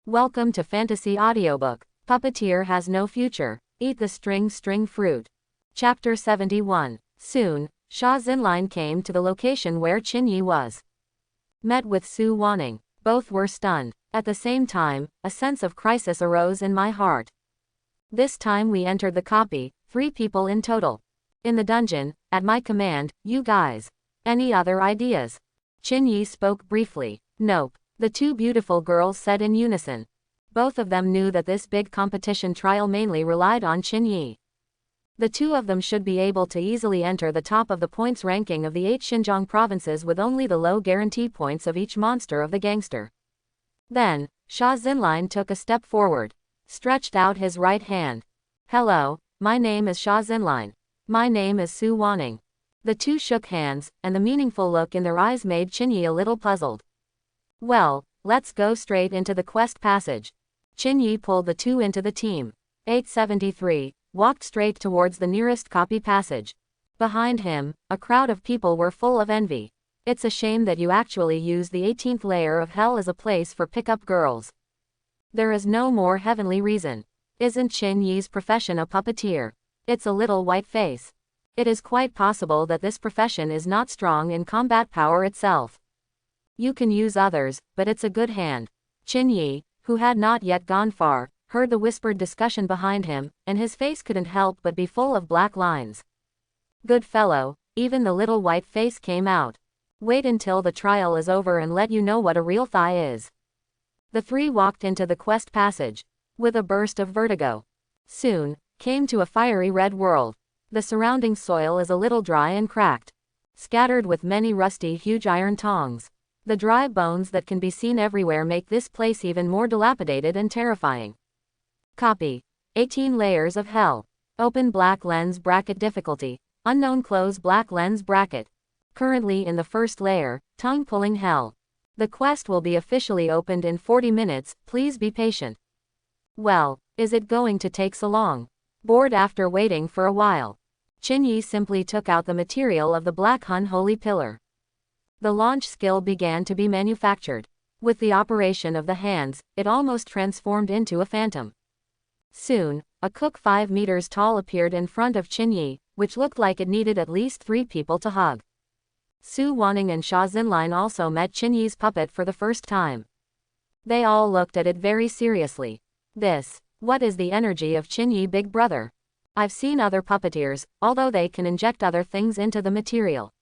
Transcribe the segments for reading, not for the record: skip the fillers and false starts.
Welcome to Fantasy Audiobook. Puppeteer has no future. Eat the string fruit. Chapter 71. Soon, Sha Xinlin came to the location where Qinyi was. Met with Su Wanning. Both were stunned. At the same time, a sense of crisis arose in my heart. This time we entered the copy, 3 people in total. In the dungeon, at my command, you guys. Any other ideas? Qinyi spoke briefly. Nope. The 2 beautiful girls said in unison. Both of them knew that this big competition trial mainly relied on Qinyi. The 2 of them should be able to easily enter the top of the points ranking of the 8 Xinjiang provinces with only the low guarantee points of each monster of the gangster. Then, Sha Xinlin took a step forward. Stretched out his right hand. Hello, my name is Sha Xinlin. My name is Su Wanning. The 2 shook hands, and the meaningful look in their eyes made Qinyi a little puzzled. Well, let's go straight into the quest passage. Qinyi pulled the 2 into the team. 873, walked straight towards the nearest copy passage. Behind him, a crowd of people were full of envy. It's a shame that you actually use the 18th layer of hell as a place for pickup girls. There is no more heavenly reason. Isn't Qinyi's profession a puppeteer? It's a little white face. It is quite possible that this profession is not strong in combat power itself. You can use others, but it's a good hand. Qinyi, who had not yet gone far, heard the whispered discussion behind him, and his face couldn't help but be full of black lines. Good fellow, even the little white face came out. Wait until the trial is over and let you know what a real thigh is. The 3 walked into the quest passage. With a burst of vertigo. Soon, came to a fiery red world. The surrounding soil is a little dry and cracked. Scattered with many rusty huge iron tongs. The dry bones that can be seen everywhere make this place even more dilapidated and terrifying. Copy. 18 layers of hell. Open black lens bracket difficulty. Unknown close black lens bracket. Currently in the first layer, tongue-pulling hell. The quest will be officially opened in 40 minutes, please be patient. Well, is it going to take so long? Bored after waiting for a while. Qinyi simply took out the material of the black unholy pillar. The launch skill began to be manufactured. With the operation of the hands, it almost transformed into a phantom. Soon, a cook 5 meters tall appeared in front of Qinyi, which looked like it needed at least 3 people to hug. Su Wanning and Sha Xinlin also met Qinyi's puppet for the first time. They all looked at it very seriously. What is the energy of Qinyi Big Brother? I've seen other puppeteers, although they can inject other things into the material.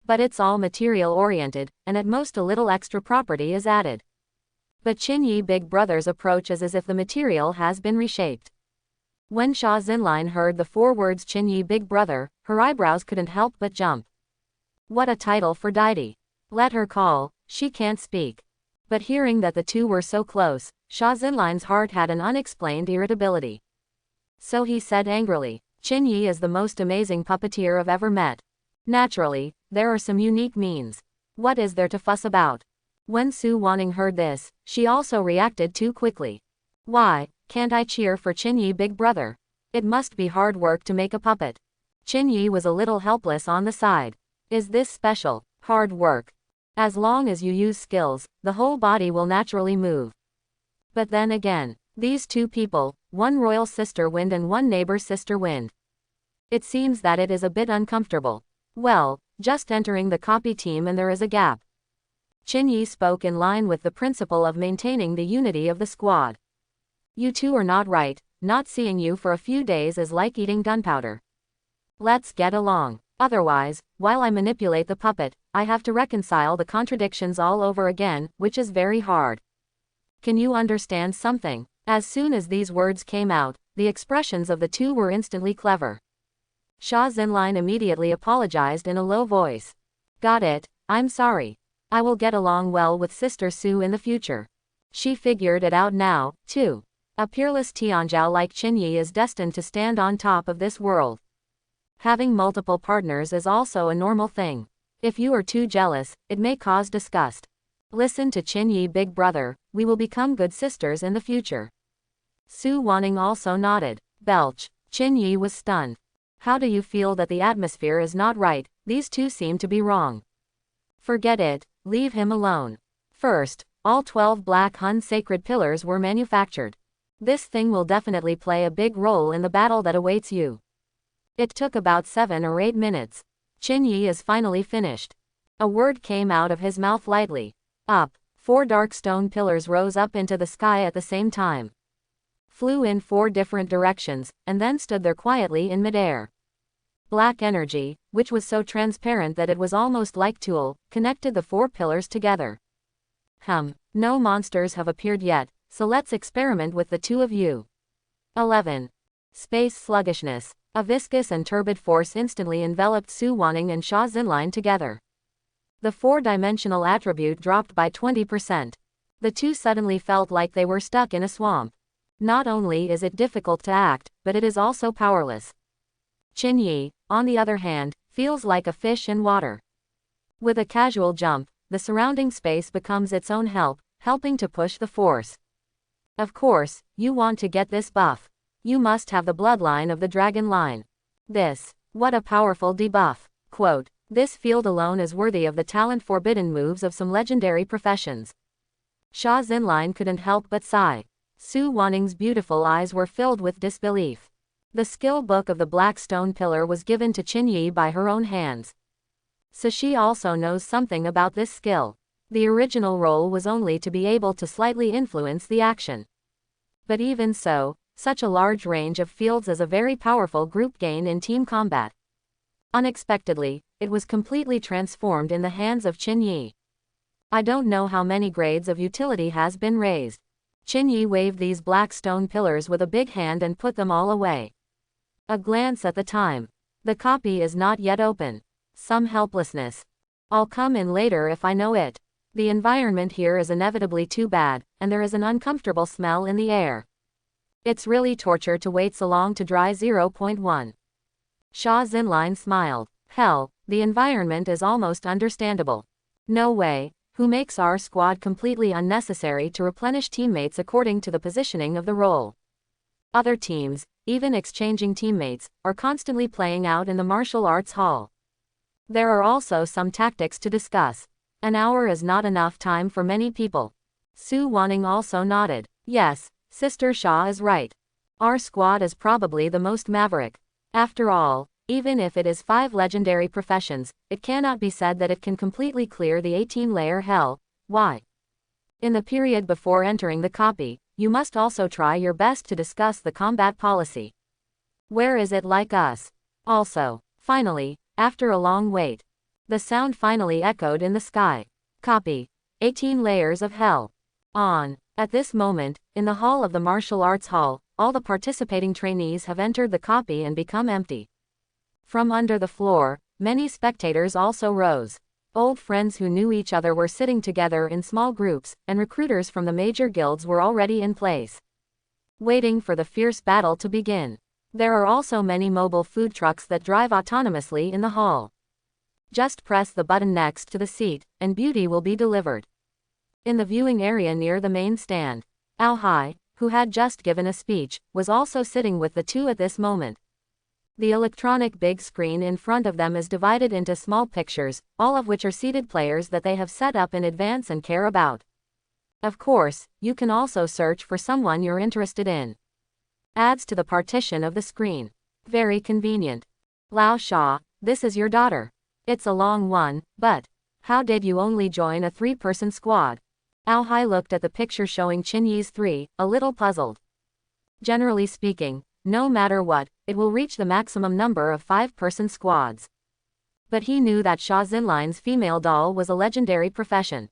But it's all material-oriented, and at most a little extra property is added. But Qinyi Big Brother's approach is as if the material has been reshaped. When Sha Xinlin heard the 4 words Qinyi Big Brother, her eyebrows couldn't help but jump. What a title for deity. Let her call, she can't speak. But hearing that the 2 were so close, Sha Xinlin's heart had an unexplained irritability. So he said angrily, Qinyi is the most amazing puppeteer I've ever met. Naturally, there are some unique means. What is there to fuss about? When Su Wanning heard this, she also reacted too quickly. Why, can't I cheer for Qinyi Big Brother? It must be hard work to make a puppet. Qinyi was a little helpless on the side. Is this special, hard work? As long as you use skills, the whole body will naturally move. But then again, these 2 people, one royal sister wind and one neighbor sister wind. It seems that it is a bit uncomfortable. Well, just entering the copy team and there is a gap. Qinyi spoke in line with the principle of maintaining the unity of the squad. You 2 are not right, not seeing you for a few days is like eating gunpowder. Let's get along. Otherwise, while I manipulate the puppet, I have to reconcile the contradictions all over again, which is very hard. Can you understand something? As soon as these words came out, the expressions of the 2 were instantly clever. Sha Xinlin immediately apologized in a low voice. Got it, I'm sorry. I will get along well with Sister Su in the future. She figured it out now, too. A peerless Tianzhao like Qinyi is destined to stand on top of this world. Having multiple partners is also a normal thing. If you are too jealous, it may cause disgust. Listen to Qinyi Big Brother, we will become good sisters in the future. Su Wanning also nodded. Belch. Qinyi was stunned. How do you feel that the atmosphere is not right? These 2 seem to be wrong. Forget it, leave him alone. First, all 12 black Hun sacred pillars were manufactured. This thing will definitely play a big role in the battle that awaits you. It took about 7 or 8 minutes. Qinyi is finally finished. A word came out of his mouth lightly. Up. 4 dark stone pillars rose up into the sky at the same time. Flew in 4 different directions, and then stood there quietly in midair. Black energy, which was so transparent that it was almost like tulle, connected the 4 pillars together. No monsters have appeared yet, so let's experiment with the 2 of you. 11. Space sluggishness. A viscous and turbid force instantly enveloped Su Wanning and Sha Xinline together. The 4-dimensional attribute dropped by 20%. The two suddenly felt like they were stuck in a swamp. Not only is it difficult to act, but it is also powerless. Qinyi, on the other hand, feels like a fish in water. With a casual jump, the surrounding space becomes its own help, helping to push the force. Of course, you want to get this buff. You must have the bloodline of the dragon line. What a powerful debuff. Quote, this field alone is worthy of the talent forbidden moves of some legendary professions. Sha Xinline couldn't help but sigh. Su Wanning's beautiful eyes were filled with disbelief. The skill book of the Black Stone Pillar was given to Qinyi by her own hands. So she also knows something about this skill. The original role was only to be able to slightly influence the action. But even so, such a large range of fields is a very powerful group gain in team combat. Unexpectedly, it was completely transformed in the hands of Qinyi. I don't know how many grades of utility has been raised. Qinyi waved these black stone pillars with a big hand and put them all away. A glance at the time. The copy is not yet open. Some helplessness. I'll come in later if I know it. The environment here is inevitably too bad, and there is an uncomfortable smell in the air. It's really torture to wait so long to dry 0.1. Sha Xinline smiled. Hell, the environment is almost understandable. No way, who makes our squad completely unnecessary to replenish teammates according to the positioning of the role. Other teams, even exchanging teammates, are constantly playing out in the martial arts hall. There are also some tactics to discuss. An hour is not enough time for many people. Su Wanning also nodded. Yes, Sister Sha is right. Our squad is probably the most maverick. After all, even if it is 5 legendary professions, it cannot be said that it can completely clear the 18-layer hell. Why? In the period before entering the copy, you must also try your best to discuss the combat policy. Where is it like us? Also, finally, after a long wait, the sound finally echoed in the sky. Copy. 18 layers of hell. On. At this moment, in the hall of the martial arts hall, all the participating trainees have entered the copy and become empty. From under the floor, many spectators also rose. Old friends who knew each other were sitting together in small groups, and recruiters from the major guilds were already in place, waiting for the fierce battle to begin. There are also many mobile food trucks that drive autonomously in the hall. Just press the button next to the seat, and beauty will be delivered. In the viewing area near the main stand, Ao Hai, who had just given a speech, was also sitting with the two at this moment. The electronic big screen in front of them is divided into small pictures, all of which are seated players that they have set up in advance and care about. Of course, you can also search for someone you're interested in. Adds to the partition of the screen. Very convenient. Lao Sha, this is your daughter. It's a long one, but how did you only join a 3-person squad? Ao Hai looked at the picture showing Qinyi's 3, a little puzzled. Generally speaking, no matter what, it will reach the maximum number of 5-person squads. But he knew that Sha Xinline's female doll was a legendary profession.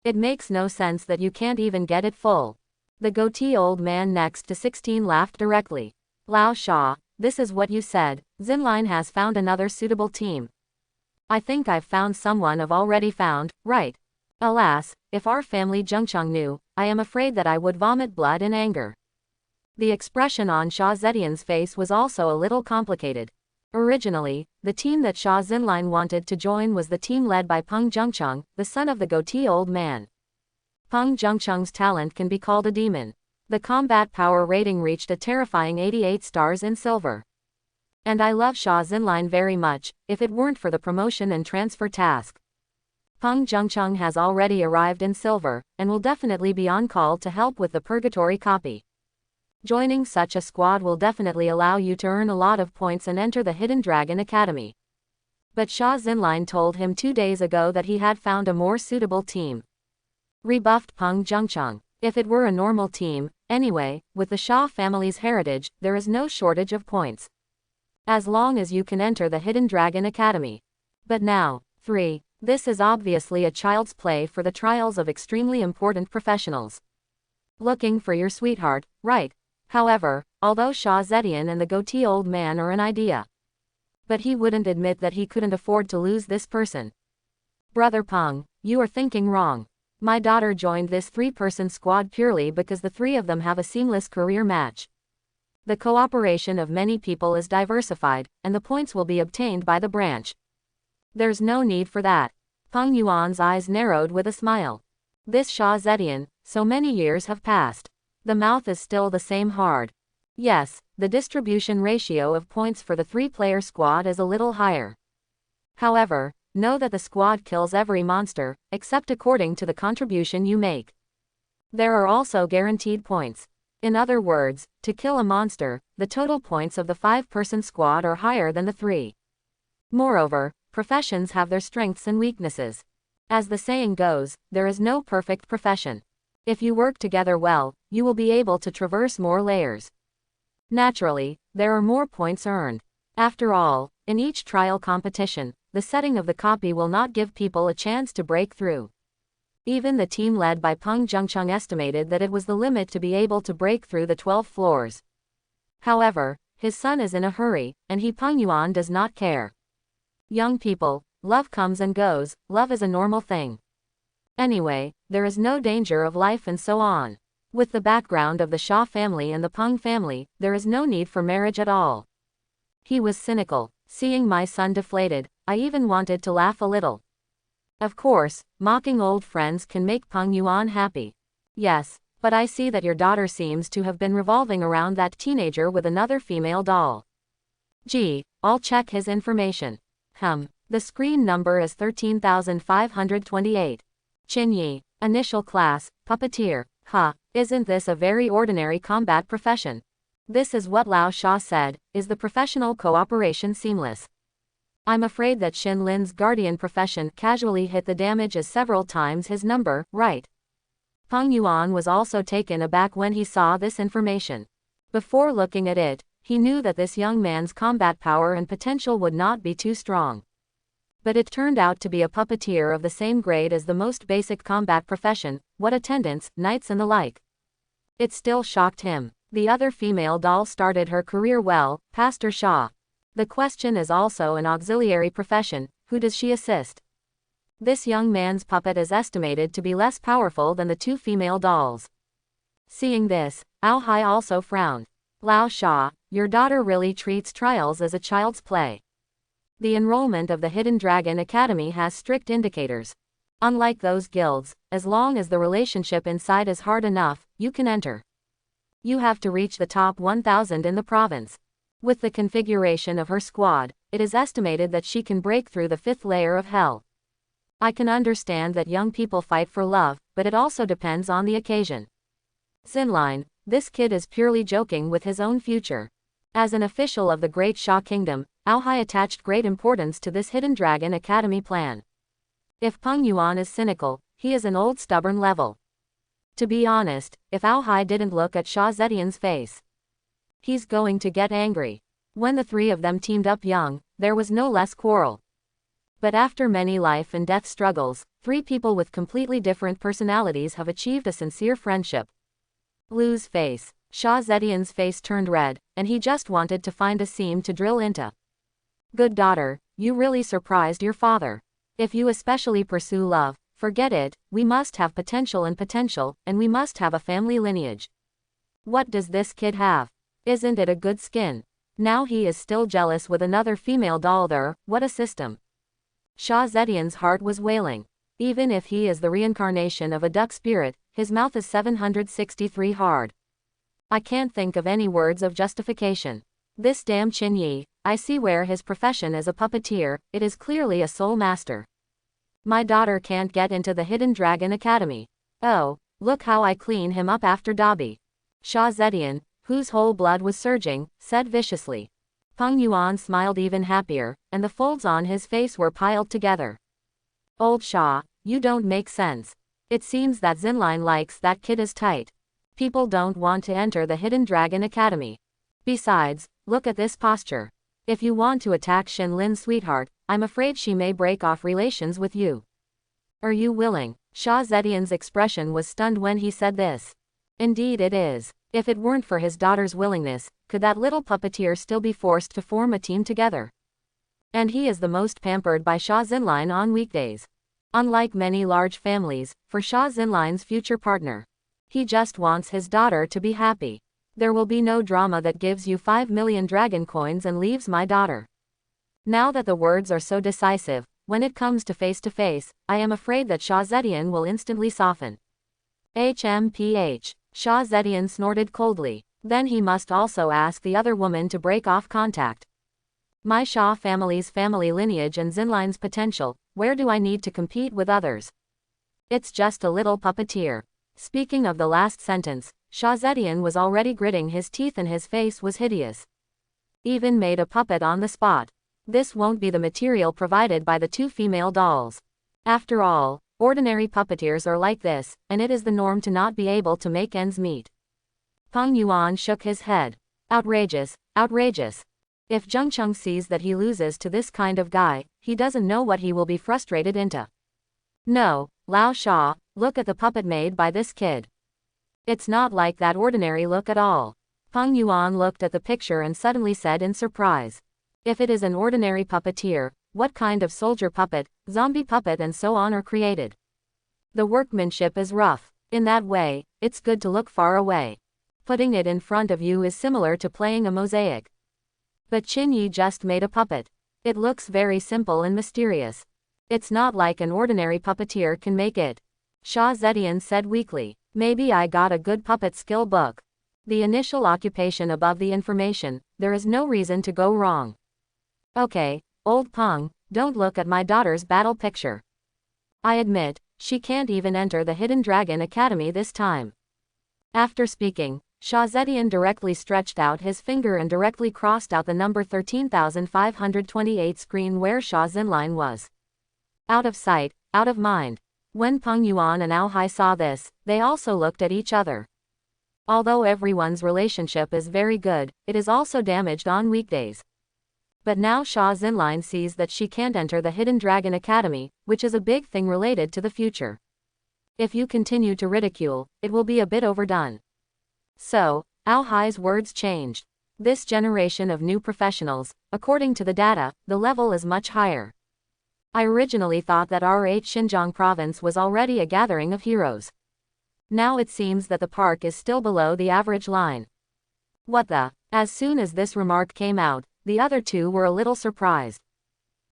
It makes no sense that you can't even get it full. The goatee old man next to 16 laughed directly. Lao Sha, this is what you said, Xinline has found another suitable team. I think I've found someone I've already found, right? Alas, if our family Zhengcheng knew, I am afraid that I would vomit blood in anger. The expression on Sha Zetian's face was also a little complicated. Originally, the team that Sha Xinline wanted to join was the team led by Peng Zhengcheng, the son of the goatee old man. Peng Zhengcheng's talent can be called a demon. The combat power rating reached a terrifying 88 stars in silver. And I love Sha Xinline very much, if it weren't for the promotion and transfer task. Peng Zhengcheng has already arrived in silver, and will definitely be on call to help with the purgatory copy. Joining such a squad will definitely allow you to earn a lot of points and enter the Hidden Dragon Academy. But Sha Xinlin told him 2 days ago that he had found a more suitable team. Rebuffed Peng Zhengcheng. If it were a normal team, anyway, with the Sha family's heritage, there is no shortage of points. As long as you can enter the Hidden Dragon Academy. But now, 3. This is obviously a child's play for the trials of extremely important professionals. Looking for your sweetheart, right? However, although Sha Zetian and the goatee old man are an idea. But he wouldn't admit that he couldn't afford to lose this person. Brother Peng, you are thinking wrong. My daughter joined this 3-person squad purely because the 3 of them have a seamless career match. The cooperation of many people is diversified, and the points will be obtained by the branch. There's no need for that. Peng Yuan's eyes narrowed with a smile. This Sha Zetian, so many years have passed. The mouth is still the same hard. Yes, the distribution ratio of points for the 3-player squad is a little higher. However, know that the squad kills every monster, except according to the contribution you make. There are also guaranteed points. In other words, to kill a monster, the total points of the 5-person squad are higher than the 3. Moreover, professions have their strengths and weaknesses. As the saying goes, there is no perfect profession. If you work together well, you will be able to traverse more layers. Naturally, there are more points earned. After all, in each trial competition, the setting of the copy will not give people a chance to break through. Even the team led by Peng Zhengcheng estimated that it was the limit to be able to break through the 12 floors. However, his son is in a hurry, and Peng Yuan does not care. Young people, love comes and goes, love is a normal thing. Anyway, there is no danger of life and so on. With the background of the Sha family and the Peng family, there is no need for marriage at all. He was cynical. Seeing my son deflated, I even wanted to laugh a little. Of course, mocking old friends can make Peng Yuan happy. Yes, but I see that your daughter seems to have been revolving around that teenager with another female doll. Gee, I'll check his information. The screen number is 13,528. Qin Yi, initial class, Puppeteer. Isn't this a very ordinary combat profession? This is what Lao Sha said, is the professional cooperation seamless? I'm afraid that Xin Lin's guardian profession casually hit the damage as several times his number, right? Peng Yuan was also taken aback when he saw this information. Before looking at it, he knew that this young man's combat power and potential would not be too strong. But it turned out to be a puppeteer of the same grade as the most basic combat profession, what attendants, knights and the like. It still shocked him. The other female doll started her career well, Pastor Sha. The question is also an auxiliary profession, who does she assist? This young man's puppet is estimated to be less powerful than the 2 female dolls. Seeing this, Ao Hai also frowned. Lao Sha, your daughter really treats trials as a child's play. The enrollment of the Hidden Dragon Academy has strict indicators. Unlike those guilds, as long as the relationship inside is hard enough, you can enter. You have to reach the top 1,000 in the province. With the configuration of her squad, it is estimated that she can break through the 5th layer of hell. I can understand that young people fight for love, but it also depends on the occasion. Xinlin, this kid is purely joking with his own future. As an official of the Great Sha Kingdom, Ao Hai attached great importance to this Hidden Dragon Academy plan. If Peng Yuan is cynical, he is an old stubborn level. To be honest, if Ao Hai didn't look at Sha Zetian's face, he's going to get angry. When the 3 of them teamed up young, there was no less quarrel. But after many life and death struggles, 3 people with completely different personalities have achieved a sincere friendship. Lu's face. Sha Zetian's face turned red, and he just wanted to find a seam to drill into. Good daughter, you really surprised your father. If you especially pursue love, forget it, we must have potential, and we must have a family lineage. What does this kid have? Isn't it a good skin? Now he is still jealous with another female doll there, what a system. Sha Zetian's heart was wailing. Even if he is the reincarnation of a duck spirit, his mouth is 763 hard. I can't think of any words of justification. This damn Qin Yi, I see where his profession as a puppeteer, it is clearly a soul master. My daughter can't get into the Hidden Dragon Academy. Oh, look how I clean him up after Dobby. Sha Zetian, whose whole blood was surging, said viciously. Peng Yuan smiled even happier, and the folds on his face were piled together. Old Sha, you don't make sense. It seems that Zinline likes that kid as tight. People don't want to enter the Hidden Dragon Academy. Besides, look at this posture. If you want to attack Xin Lin's sweetheart, I'm afraid she may break off relations with you. Are you willing? Sha Zetian's expression was stunned when he said this. Indeed it is. If it weren't for his daughter's willingness, could that little puppeteer still be forced to form a team together? And he is the most pampered by Sha Zinline on weekdays. Unlike many large families, for Sha Zinline's future partner, he just wants his daughter to be happy. There will be no drama that gives you 5 million dragon coins and leaves my daughter. Now that the words are so decisive, when it comes to face, I am afraid that Sha Zetian will instantly soften. HMPH. Sha Zetian snorted coldly. Then he must also ask the other woman to break off contact. My Sha family's family lineage and Zinline's potential, where do I need to compete with others? It's just a little puppeteer. Speaking of the last sentence, Sha Zetian was already gritting his teeth and his face was hideous. Even made a puppet on the spot. This won't be the material provided by the 2 female dolls. After all, ordinary puppeteers are like this, and it is the norm to not be able to make ends meet. Peng Yuan shook his head. Outrageous, outrageous. If Zheng Cheng sees that he loses to this kind of guy, he doesn't know what he will be frustrated into. No, Lao Sha, look at the puppet made by this kid. It's not like that ordinary look at all. Peng Yuan looked at the picture and suddenly said in surprise. If it is an ordinary puppeteer, what kind of soldier puppet, zombie puppet and so on are created? The workmanship is rough. In that way, it's good to look far away. Putting it in front of you is similar to playing a mosaic. But Qin Yi just made a puppet. It looks very simple and mysterious. It's not like an ordinary puppeteer can make it. Sha Zetian said weakly. Maybe I got a good puppet skill book. The initial occupation above the information, there is no reason to go wrong. Okay, old Peng, don't look at my daughter's battle picture. I admit, she can't even enter the Hidden Dragon Academy this time. After speaking, Sha Zetian directly stretched out his finger and directly crossed out the number 13,528 screen where Sha Zinline was. Out of sight, out of mind. When Peng Yuan and Ao Hai saw this, they also looked at each other. Although everyone's relationship is very good, it is also damaged on weekdays. But now Sha Zinline sees that she can't enter the Hidden Dragon Academy, which is a big thing related to the future. If you continue to ridicule, it will be a bit overdone. So, Ao Hai's words changed. This generation of new professionals, according to the data, the level is much higher. I originally thought that RH Xinjiang province was already a gathering of heroes. Now it seems that the park is still below the average line. What the? As soon as this remark came out, the other two were a little surprised.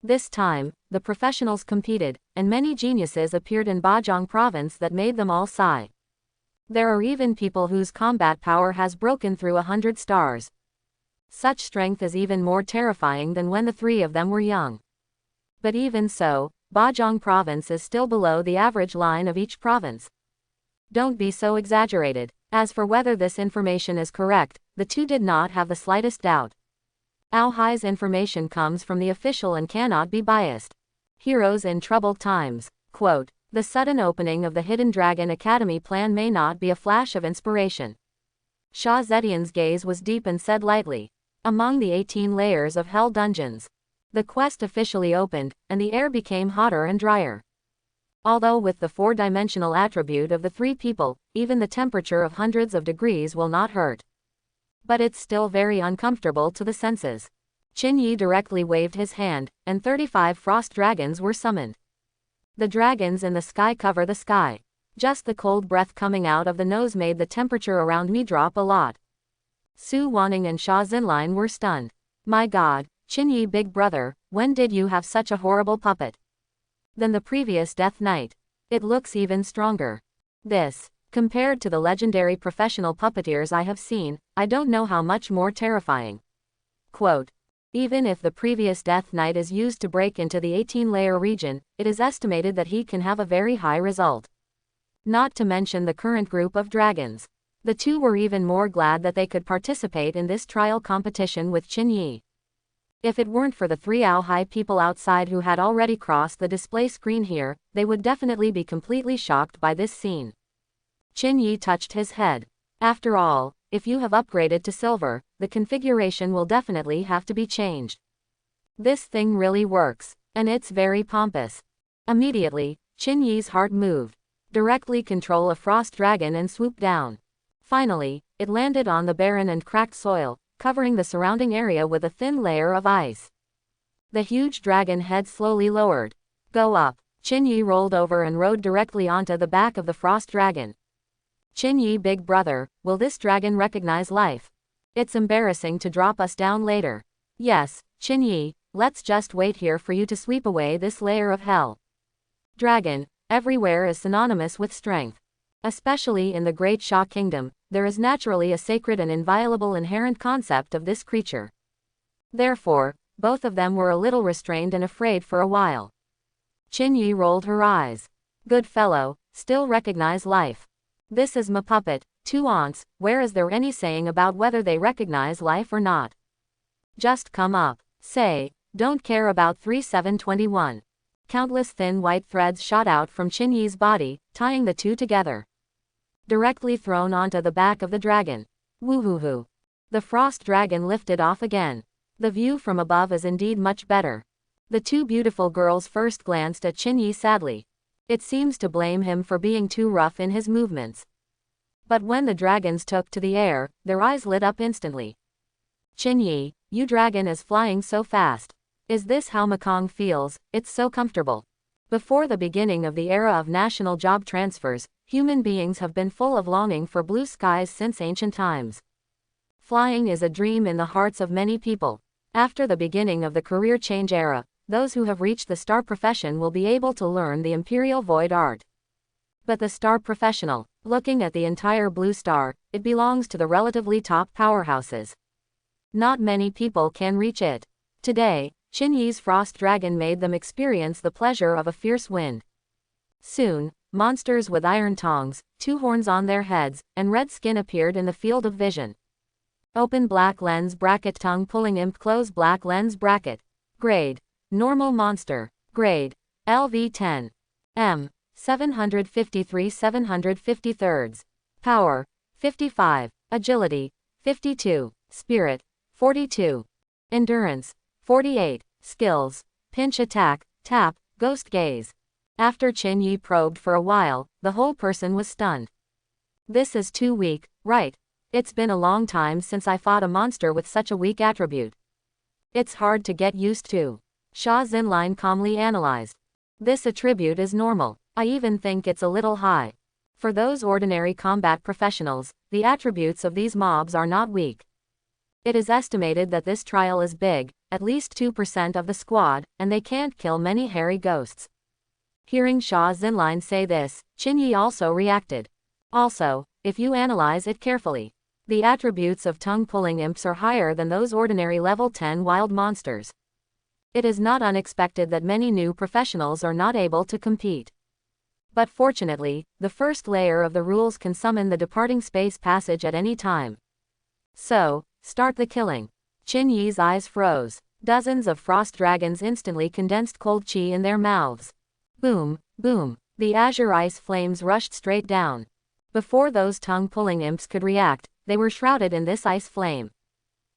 This time, the professionals competed, and many geniuses appeared in Bajong province that made them all sigh. There are even people whose combat power has broken through 100 stars. Such strength is even more terrifying than when the 3 of them were young. But even so, Bajong province is still below the average line of each province. Don't be so exaggerated. As for whether this information is correct, the two did not have the slightest doubt. Ao Hai's information comes from the official and cannot be biased. Heroes in troubled times. Quote, the sudden opening of the Hidden Dragon Academy plan may not be a flash of inspiration. Sha Zetian's gaze was deep and said lightly. Among the 18 layers of hell dungeons. The quest officially opened, and the air became hotter and drier. Although with the 4-dimensional attribute of the 3 people, even the temperature of hundreds of degrees will not hurt. But it's still very uncomfortable to the senses. Qin Yi directly waved his hand, and 35 frost dragons were summoned. The dragons in the sky cover the sky. Just the cold breath coming out of the nose made the temperature around me drop a lot. Su Wanning and Sha Zinline were stunned. My God, Qin Yi big brother, when did you have such a horrible puppet? Than the previous Death Knight. It looks even stronger. This, compared to the legendary professional puppeteers I have seen, I don't know how much more terrifying. Quote, Even if the previous Death Knight is used to break into the 18-layer region, it is estimated that he can have a very high result. Not to mention the current group of dragons. The two were even more glad that they could participate in this trial competition with Qin Yi. If it weren't for the 3 high people outside who had already crossed the display screen here, they would definitely be completely shocked by this scene. Qin Yi touched his head. After all, if you have upgraded to silver, the configuration will definitely have to be changed. This thing really works, and it's very pompous. Immediately, Qin Yi's heart moved. Directly control a frost dragon and swoop down. Finally, it landed on the barren and cracked soil, covering the surrounding area with a thin layer of ice. The huge dragon head slowly lowered. Go up. Qin Yi rolled over and rode directly onto the back of the frost dragon. Qin Yi, big brother, will this dragon recognize life? It's embarrassing to drop us down later. Yes, Qin Yi, let's just wait here for you to sweep away this layer of hell. Dragon, everywhere is synonymous with strength. Especially in the Great Sha Kingdom, there is naturally a sacred and inviolable inherent concept of this creature. Therefore, both of them were a little restrained and afraid for a while. Qin Yi rolled her eyes. Good fellow, still recognize life. This is my puppet, 2 aunts, where is there any saying about whether they recognize life or not? Just come up. Say, don't care about 3721. Countless thin white threads shot out from Qin Yi's body, tying the two together. Directly thrown onto the back of the dragon. Woohoo! The frost dragon lifted off again. The view from above is indeed much better. The 2 beautiful girls first glanced at Qin Yi sadly. It seems to blame him for being too rough in his movements. But when the dragons took to the air, their eyes lit up instantly. Qin Yi, you dragon is flying so fast. Is this how Mekong feels? It's so comfortable. Before the beginning of the era of national job transfers, human beings have been full of longing for blue skies since ancient times. Flying is a dream in the hearts of many people. After the beginning of the career change era, those who have reached the star profession will be able to learn the imperial void art. But the star professional, looking at the entire blue star, it belongs to the relatively top powerhouses. Not many people can reach it. Today, Qin Yi's frost dragon made them experience the pleasure of a fierce wind. Soon, monsters with iron tongs, 2 horns on their heads, and red skin appeared in the field of vision. Open black lens bracket tongue pulling imp close black lens bracket. Grade. Normal monster. Grade. LV10. M. 753 753. Power. 55. Agility. 52. Spirit. 42. Endurance. 48. Skills. Pinch attack, tap, ghost gaze. After Qin Yi probed for a while, the whole person was stunned. This is too weak, right? It's been a long time since I fought a monster with such a weak attribute. It's hard to get used to. Sha Xinline calmly analyzed. This attribute is normal. I even think it's a little high. For those ordinary combat professionals, the attributes of these mobs are not weak. It is estimated that this trial is big, at least 2% of the squad, and they can't kill many hairy ghosts. Hearing Sha Xinline say this, Qin Yi also reacted. Also, if you analyze it carefully, the attributes of tongue-pulling imps are higher than those ordinary level 10 wild monsters. It is not unexpected that many new professionals are not able to compete. But fortunately, the first layer of the rules can summon the departing space passage at any time. So, start the killing. Qin Yi's eyes froze. Dozens of frost dragons instantly condensed cold chi in their mouths. Boom, boom. The azure ice flames rushed straight down. Before those tongue-pulling imps could react, they were shrouded in this ice flame.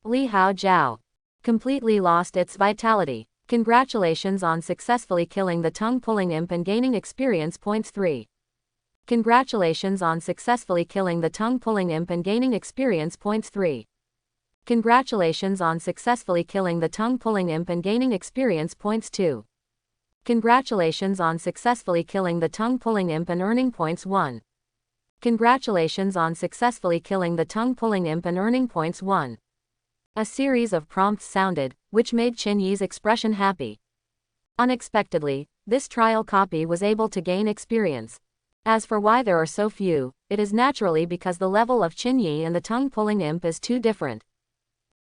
Li Hao Jiao completely lost its vitality. Congratulations on successfully killing the tongue-pulling imp and gaining experience points 3. Congratulations on successfully killing the tongue-pulling imp and gaining experience points 3. Congratulations on successfully killing the tongue-pulling imp and gaining experience points 2. Congratulations on successfully killing the tongue-pulling imp and earning points 1. Congratulations on successfully killing the tongue-pulling imp and earning points 1. A series of prompts sounded, which made Qin Yi's expression happy. Unexpectedly, this trial copy was able to gain experience. As for why there are so few, it is naturally because the level of Qin Yi and the tongue-pulling imp is too different.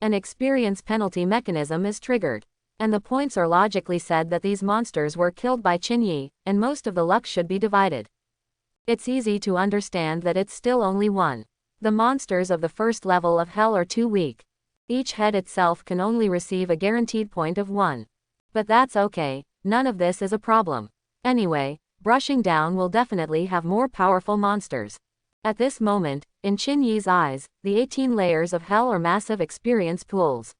An experience penalty mechanism is triggered. And the points are logically said that these monsters were killed by Qinyi, and most of the luck should be divided. It's easy to understand that it's still only one. The monsters of the first level of hell are too weak. Each head itself can only receive a guaranteed point of 1. But that's okay, none of this is a problem. Anyway, brushing down will definitely have more powerful monsters. At this moment, in Qinyi's eyes, the 18 layers of hell are massive experience pools.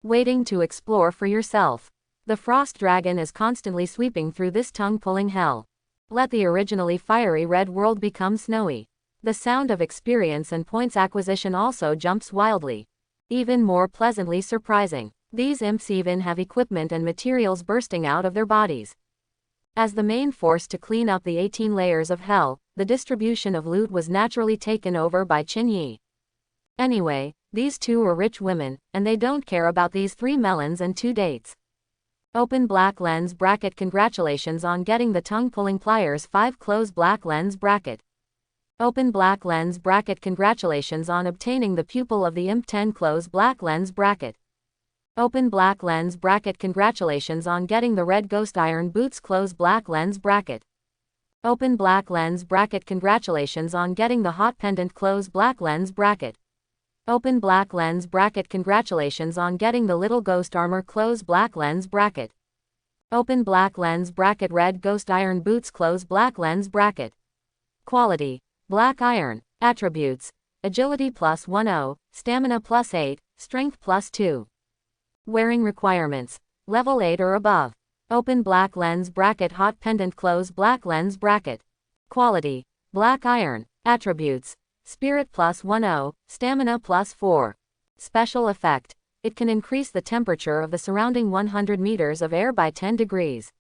Waiting to explore for yourself. The frost dragon is constantly sweeping through this tongue-pulling hell. Let the originally fiery red world become snowy. The sound of experience and points acquisition also jumps wildly. Even more pleasantly surprising, these imps even have equipment and materials bursting out of their bodies. As the main force to clean up the 18 layers of hell, the distribution of loot was naturally taken over by Qinyi. Anyway, these two are rich women, and they don't care about these 3 melons and 2 dates. Open black lens bracket. Congratulations on getting the tongue-pulling pliers 5. Close black lens bracket. Open black lens bracket. Congratulations on obtaining the pupil of the imp 10. Close black lens bracket. Open black lens bracket. Congratulations on getting the red ghost iron boots. Close black lens bracket. Open black lens bracket. Congratulations on getting the hot pendant. Close black lens bracket. Open black lens bracket. Congratulations on getting the little ghost armor. Close black lens bracket. Open black lens bracket. Red ghost iron boots. Close black lens bracket. Quality: black iron. Attributes: agility plus 10, stamina plus 8, strength plus 2. Wearing requirements: level 8 or above. Open black lens bracket. Hot pendant. Close black lens bracket. Quality: black iron. Attributes: spirit plus 10, stamina plus 4. Special effect: it can increase the temperature of the surrounding 100 meters of air by 10 degrees.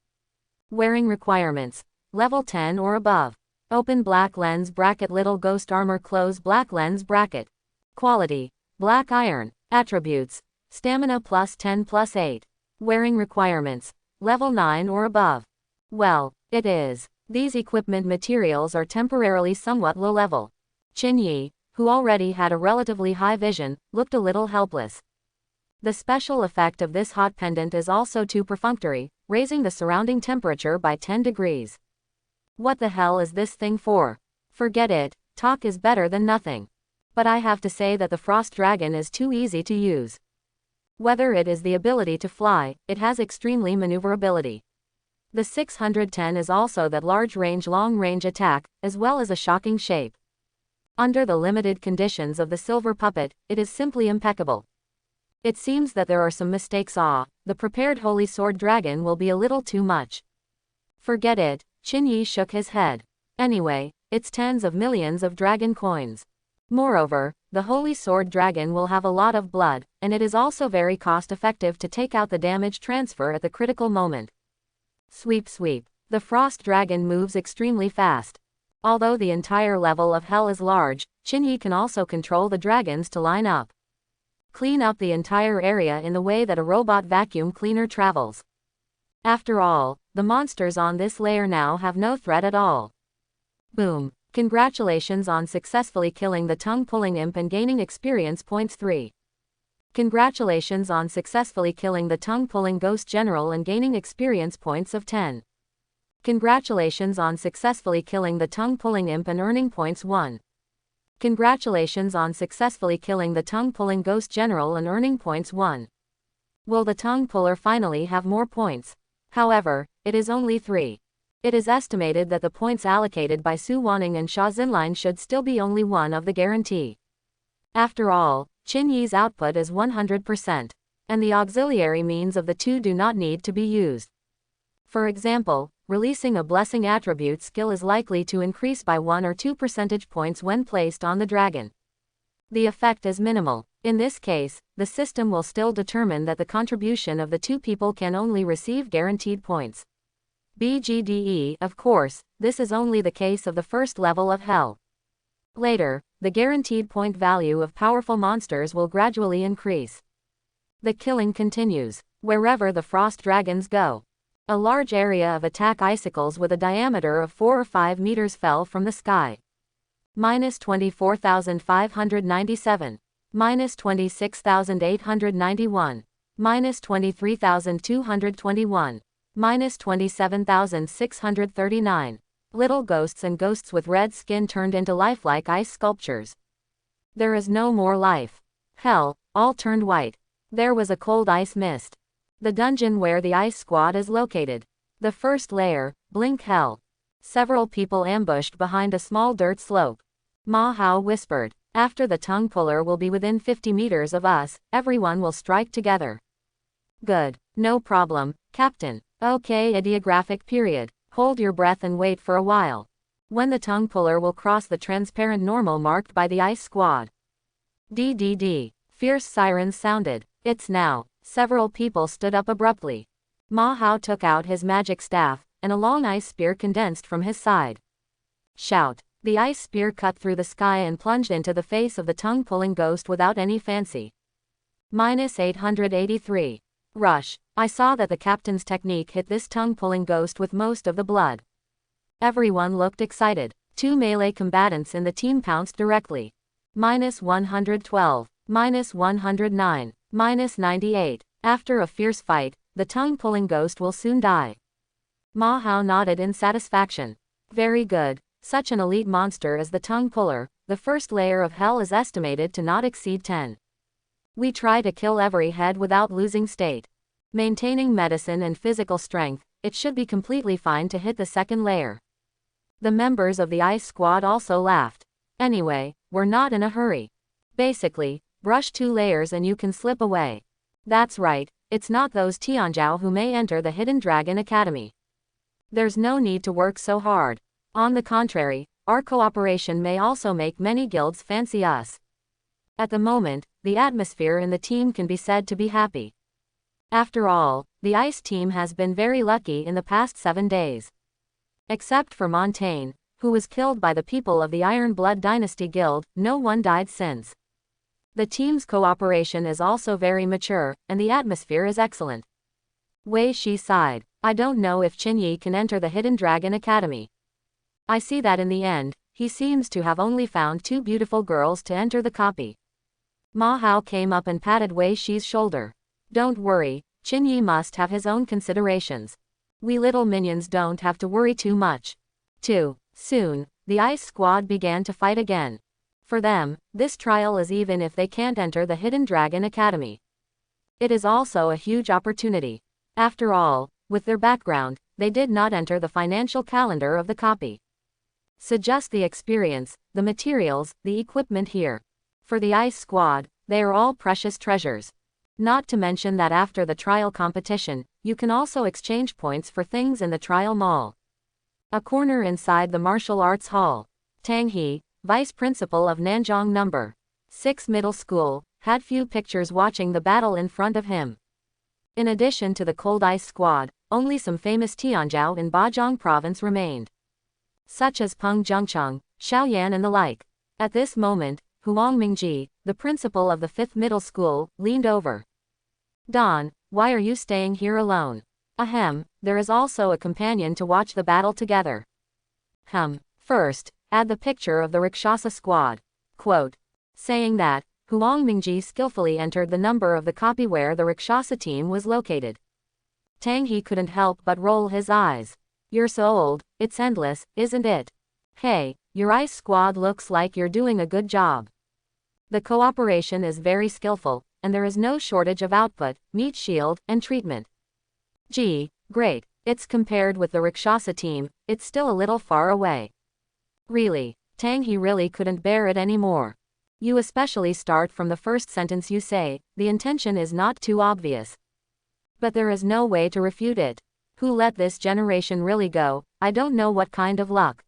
Wearing requirements: level 10 or above. Open black lens bracket. Little ghost armor. Close black lens bracket. Quality: black iron. Attributes: stamina plus 10 plus 8. Wearing requirements: level 9 or above. Well, it is. These equipment materials are temporarily somewhat low level. Qinyi, who already had a relatively high vision, looked a little helpless. The special effect of this hot pendant is also too perfunctory, raising the surrounding temperature by 10 degrees. What the hell is this thing for? Forget it, talk is better than nothing. But I have to say that the frost dragon is too easy to use. Whether it is the ability to fly, it has extremely maneuverability. The 610 is also that large-range long-range attack, as well as a shocking shape. Under the limited conditions of the silver puppet, it is simply impeccable. It seems that there are some mistakes. The prepared holy sword dragon will be a little too much. Forget it, Qinyi shook his head. Anyway, it's tens of millions of dragon coins. Moreover, the holy sword dragon will have a lot of blood, and it is also very cost-effective to take out the damage transfer at the critical moment. Sweep sweep. The frost dragon moves extremely fast. Although the entire level of hell is large, Qinyi can also control the dragons to line up. Clean up the entire area in the way that a robot vacuum cleaner travels. After all, the monsters on this layer now have no threat at all. Boom. Congratulations on successfully killing the tongue-pulling imp and gaining experience points 3. Congratulations on successfully killing the tongue-pulling ghost general and gaining experience points of 10. Congratulations on successfully killing the tongue-pulling imp and earning points 1. Congratulations on successfully killing the tongue-pulling ghost general and earning points 1. Will the tongue puller finally have more points? However, it is only 3. It is estimated that the points allocated by Su Wanning and Sha Xinline should still be only one of the guarantee. After all, Qinyi's output is 100%, and the auxiliary means of the two do not need to be used. For example, releasing a blessing attribute skill is likely to increase by 1 or 2 percentage points when placed on the dragon. The effect is minimal. In this case, the system will still determine that the contribution of the two people can only receive guaranteed points. BGDE, of course, this is only the case of the first level of hell. Later, the guaranteed point value of powerful monsters will gradually increase. The killing continues. Wherever the frost dragons go. A large area of attack icicles with a diameter of 4 or 5 meters fell from the sky. -24,597. minus 26,891, minus 23,221, minus 27,639. Little ghosts and ghosts with red skin turned into lifelike ice sculptures. There is no more life. Hell, all turned white. There was a cold ice mist. The dungeon where the ice squad is located. The first layer, blink hell. Several people ambushed behind a small dirt slope. Ma Hao whispered, after the tongue puller will be within 50 meters of us, everyone will strike together. Good. No problem, Captain. Okay, ideographic period. Hold your breath and wait for a while. When the tongue puller will cross the transparent normal marked by the ice squad. DDD. Fierce sirens sounded. It's now. Several people stood up abruptly. Ma Hao took out his magic staff, and a long ice spear condensed from his side. Shout. The ice spear cut through the sky and plunged into the face of the tongue-pulling ghost without any fancy. Minus 883. Rush. I saw that the captain's technique hit this tongue-pulling ghost with most of the blood. Everyone looked excited. 2 melee combatants in the team pounced directly. Minus 112. Minus 109. Minus 98. After a fierce fight, the tongue-pulling ghost will soon die. Ma Hao nodded in satisfaction. Very good. Such an elite monster as the tongue puller, the first layer of hell is estimated to not exceed 10. We try to kill every head without losing state. Maintaining medicine and physical strength, it should be completely fine to hit the second layer. The members of the ice squad also laughed. Anyway, we're not in a hurry. Basically, brush 2 layers and you can slip away. That's right, it's not those Tianzhao who may enter the Hidden Dragon Academy. There's no need to work so hard. On the contrary, our cooperation may also make many guilds fancy us. At the moment, the atmosphere in the team can be said to be happy. After all, the ice team has been very lucky in the past 7 days. Except for Montaigne, who was killed by the people of the Iron Blood Dynasty Guild, no one died since. The team's cooperation is also very mature, and the atmosphere is excellent. Wei Shi sighed. I don't know if Qinyi can enter the Hidden Dragon Academy. I see that in the end, he seems to have only found 2 beautiful girls to enter the copy. Ma Hao came up and patted Wei Shi's shoulder. Don't worry, Qinyi must have his own considerations. We little minions don't have to worry too much. Soon, the ice squad began to fight again. For them, this trial is even if they can't enter the Hidden Dragon Academy. It is also a huge opportunity. After all, with their background, they did not enter the financial calendar of the copy. So just the experience, the materials, the equipment here. For the ice squad, they are all precious treasures. Not to mention that after the trial competition, you can also exchange points for things in the trial mall. A corner inside the martial arts hall. Tang He, vice principal of Nanjong No. 6 Middle School, had few pictures watching the battle in front of him. In addition to the Cold Ice Squad, only some famous Tianzhao in Bajong Province remained. Such as Peng Zhengcheng, Xiaoyan and the like. At this moment, Huang Mingji, the principal of the 5th Middle School, leaned over. Don, why are you staying here alone? Ahem, there is also a companion to watch the battle together. First, add the picture of the Rakshasa squad. Quote. Saying that, Huang Mingji skillfully entered the number of the copy where the Rakshasa team was located. Tang He couldn't help but roll his eyes. You're so old, it's endless, isn't it? Hey, your ice squad looks like you're doing a good job. The cooperation is very skillful, and there is no shortage of output, meat shield, and treatment. Gee, great, it's compared with the Rakshasa team, it's still a little far away. Really, Tang He really couldn't bear it anymore. You especially start from the first sentence you say, the intention is not too obvious. But there is no way to refute it. Who let this generation really go? I don't know what kind of luck.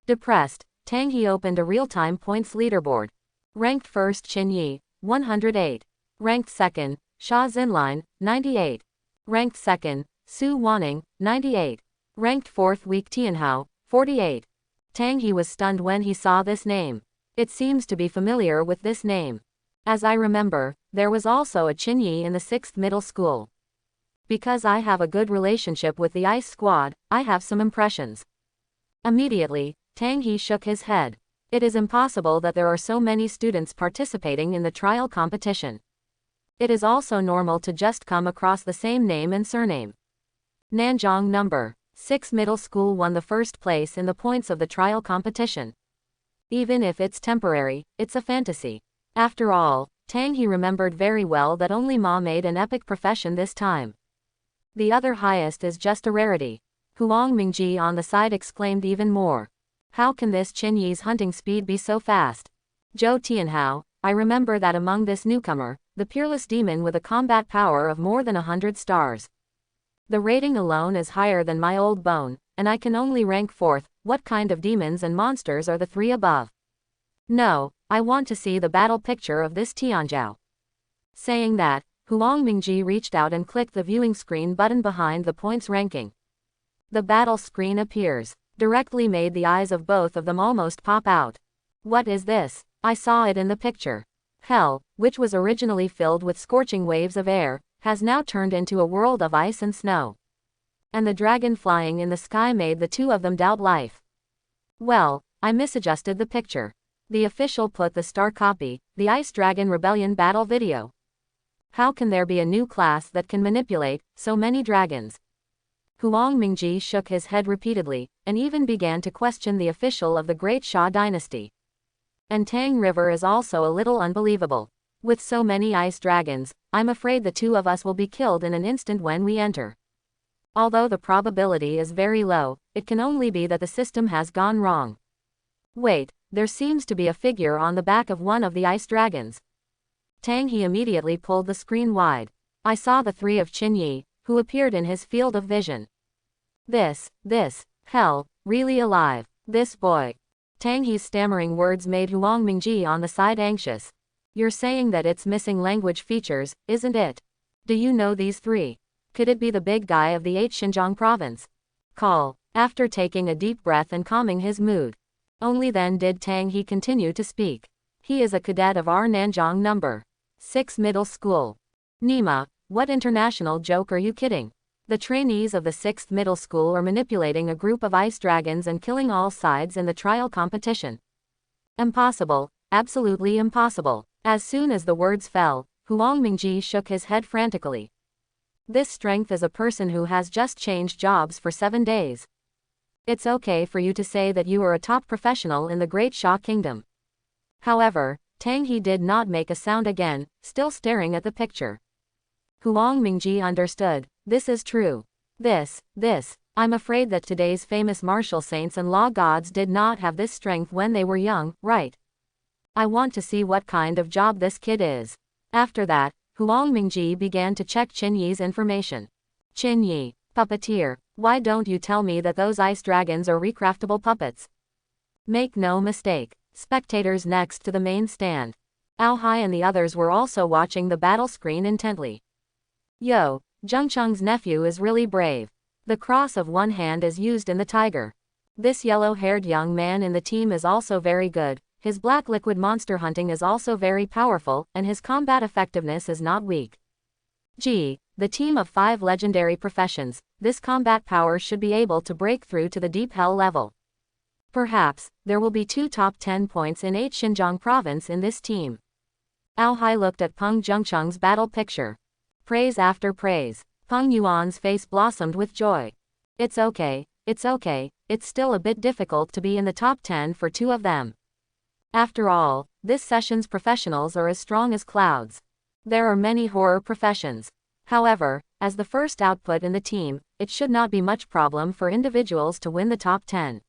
Depressed, Tang He opened a real-time points leaderboard. Ranked first Qinyi, 108. Ranked second, Sha Xinline, 98. Ranked second, Su Wanning, 98. Ranked fourth Weak Tianhao, 48. Tang He was stunned when he saw this name. It seems to be familiar with this name. As I remember, there was also a Qinyi in the 6th Middle School. Because I have a good relationship with the ice squad, I have some impressions. Immediately, Tang He shook his head. It is impossible that there are so many students participating in the trial competition. It is also normal to just come across the same name and surname. Nanjong number 6 middle school won the first place in the points of the trial competition. Even if it's temporary, it's a fantasy. After all, Tang He remembered very well that only Ma made an epic profession this time. The other highest is just a rarity. Huang Mingji on the side exclaimed even more. How can this Qin Yi's hunting speed be so fast? Zhou Tianhao, I remember that among this newcomer, the peerless demon with a combat power of more than 100 stars. The rating alone is higher than my old bone, and I can only rank 4th. What kind of demons and monsters are the 3 above? No, I want to see the battle picture of this Tianzhao. Saying that, Huang Mingji reached out and clicked the viewing screen button behind the points ranking. The battle screen appears. Directly made the eyes of both of them almost pop out. What is this? I saw it in the picture. Hell, which was originally filled with scorching waves of air, has now turned into a world of ice and snow. And the dragon flying in the sky made the two of them doubt life. Well, I misadjusted the picture. The official put the star copy, the Ice Dragon Rebellion battle video. How can there be a new class that can manipulate so many dragons? Huang Mingji shook his head repeatedly, and even began to question the official of the Great Xia dynasty. And Tang River is also a little unbelievable. With so many ice dragons, I'm afraid the two of us will be killed in an instant when we enter. Although the probability is very low, it can only be that the system has gone wrong. Wait, there seems to be a figure on the back of one of the ice dragons. Tang He immediately pulled the screen wide. I saw the 3 of Qin Yi, who appeared in his field of vision. This, hell, really alive, this boy. Tang He's stammering words made Huang Mingji on the side anxious. You're saying that it's missing language features, isn't it? Do you know these 3? Could it be the big guy of the 8th Xinjiang province? Call. After taking a deep breath and calming his mood. Only then did Tang He continue to speak. He is a cadet of our Nanjong number 6 middle school. Nima, what international joke are you kidding? The trainees of the 6th middle school are manipulating a group of ice dragons and killing all sides in the trial competition. Impossible, absolutely impossible. As soon as the words fell, Huang Mingji shook his head frantically. This strength is a person who has just changed jobs for 7 days. It's okay for you to say that you are a top professional in the Great Xia Kingdom. However, Tang He did not make a sound again, still staring at the picture. Huang Mingji understood. This is true. I'm afraid that today's famous martial saints and law gods did not have this strength when they were young, right? I want to see what kind of job this kid is. After that, Huang Mingji began to check Qin Yi's information. Qin Yi, puppeteer, why don't you tell me that those ice dragons are recraftable puppets? Make no mistake, spectators next to the main stand. Ao Hai and the others were also watching the battle screen intently. Yo, Zhengcheng's nephew is really brave. The cross of one hand is used in the tiger. This yellow-haired young man in the team is also very good. His black liquid monster hunting is also very powerful, and his combat effectiveness is not weak. Gee, the team of 5 legendary professions, this combat power should be able to break through to the deep hell level. Perhaps, there will be 2 top 10 points in 8 Xinjiang province in this team. Ao Hai looked at Peng Zhengcheng's battle picture. Praise after praise. Peng Yuan's face blossomed with joy. It's okay, it's still a bit difficult to be in the top 10 for 2 of them. After all, this session's professionals are as strong as clouds. There are many horror professions. However, as the first output in the team, it should not be much problem for individuals to win the top 10.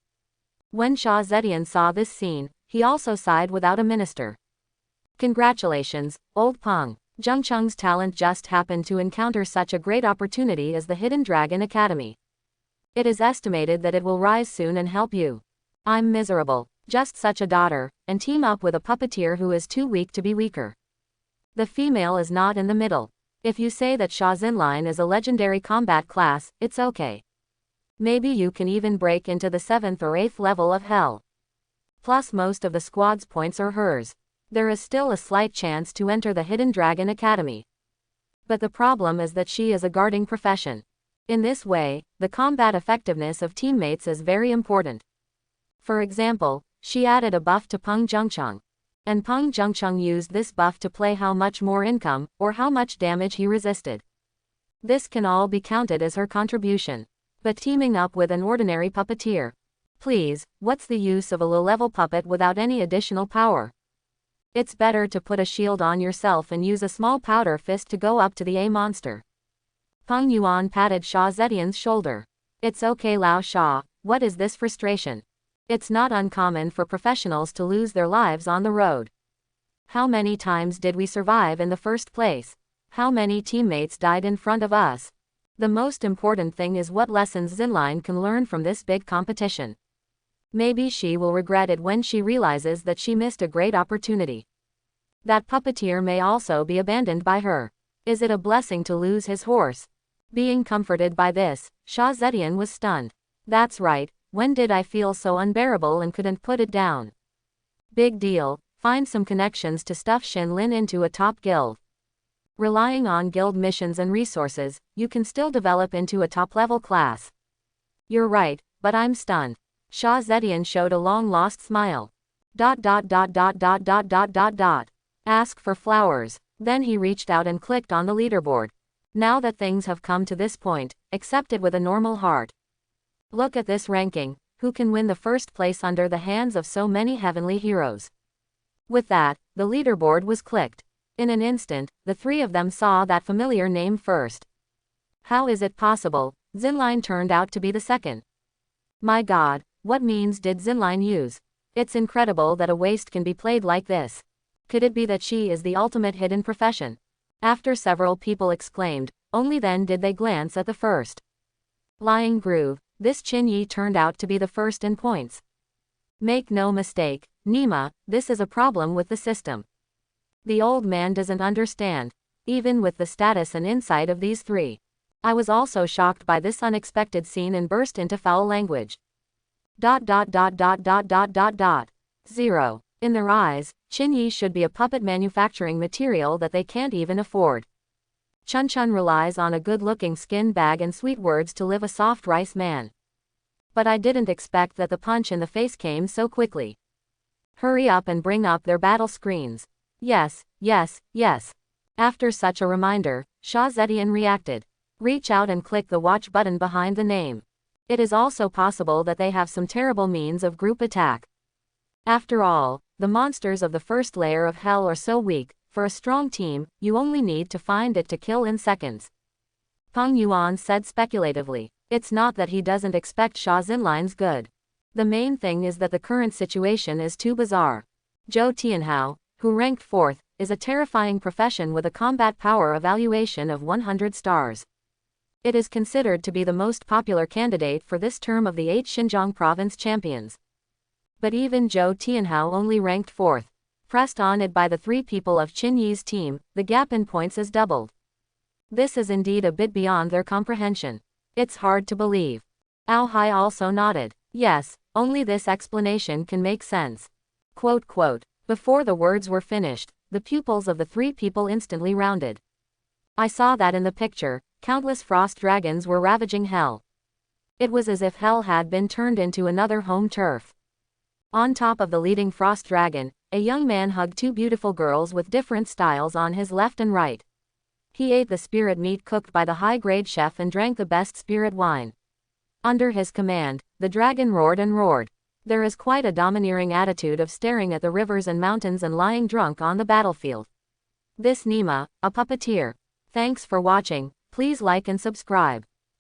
When Xia Zetian saw this scene, he also sighed without a minister. Congratulations, old Peng. Zhengcheng's talent just happened to encounter such a great opportunity as the Hidden Dragon Academy. It is estimated that it will rise soon and help you. I'm miserable, just such a daughter, and team up with a puppeteer who is too weak to be weaker. The female is not in the middle. If you say that Xia Zinline is a legendary combat class, it's okay. Maybe you can even break into the 7th or 8th level of hell. Plus most of the squad's points are hers. There is still a slight chance to enter the Hidden Dragon Academy. But the problem is that she is a guarding profession. In this way, the combat effectiveness of teammates is very important. For example, She added a buff to Peng Zhengcheng. And Peng Zhengcheng used this buff to play how much more income, or how much damage he resisted. This can all be counted as her contribution. But teaming up with an ordinary puppeteer. Please, what's the use of a low-level puppet without any additional power? It's better to put a shield on yourself and use a small powder fist to go up to the A monster. Peng Yuan patted Sha Zetian's shoulder. It's okay Lao Sha, what is this frustration? It's not uncommon for professionals to lose their lives on the road. How many times did we survive in the first place? How many teammates died in front of us? The most important thing is what lessons Xinline can learn from this big competition. Maybe she will regret it when she realizes that she missed a great opportunity. That puppeteer may also be abandoned by her. Is it a blessing to lose his horse? Being comforted by this, Sha Zetian was stunned. That's right, when did I feel so unbearable and couldn't put it down? Big deal, find some connections to stuff Shin Lin into a top guild. Relying on guild missions and resources, you can still develop into a top-level class. You're right, but I'm stunned. Sha Zetian showed a long-lost smile. ... Ask for flowers. Then he reached out and clicked on the leaderboard. Now that things have come to this point, accept it with a normal heart. Look at this ranking, who can win the first place under the hands of so many heavenly heroes? With that, the leaderboard was clicked. In an instant, the three of them saw that familiar name first. How is it possible? Xinline turned out to be the second. My god, what means did Xinline use? It's incredible that a waste can be played like this. Could it be that she is the ultimate hidden profession? After several people exclaimed, only then did they glance at the first. Lying groove, this Qin Yi turned out to be the first in points. Make no mistake, Nima, this is a problem with the system. The old man doesn't understand. Even with the status and insight of these three. I was also shocked by this unexpected scene and burst into foul language. ... 0. In their eyes, Qin Yi should be a puppet manufacturing material that they can't even afford. Chun Chun relies on a good-looking skin bag and sweet words to live a soft rice man. But I didn't expect that the punch in the face came so quickly. Hurry up and bring up their battle screens. Yes, yes, yes. After such a reminder, Sha Zetian reacted. Reach out and click the watch button behind the name. It is also possible that they have some terrible means of group attack. After all, the monsters of the first layer of hell are so weak, for a strong team, you only need to find it to kill in seconds. Peng Yuan said speculatively. It's not that he doesn't expect Sha Xinline's good. The main thing is that the current situation is too bizarre. Zhou Tianhao, who ranked 4th, is a terrifying profession with a combat power evaluation of 100 stars. It is considered to be the most popular candidate for this term of the 8 Xinjiang province champions. But even Zhou Tianhao only ranked 4th. Pressed on it by the three people of Qin Yi's team, the gap in points is doubled. This is indeed a bit beyond their comprehension. It's hard to believe. Ao Hai also nodded. Yes, only this explanation can make sense. ... Before the words were finished, the pupils of the three people instantly rounded. I saw that in the picture, countless frost dragons were ravaging hell. It was as if hell had been turned into another home turf. On top of the leading frost dragon, a young man hugged two beautiful girls with different styles on his left and right. He ate the spirit meat cooked by the high-grade chef and drank the best spirit wine. Under his command, the dragon roared and roared. There is quite a domineering attitude of staring at the rivers and mountains and lying drunk on the battlefield. This Nima, a puppeteer. Thanks for watching, please like and subscribe.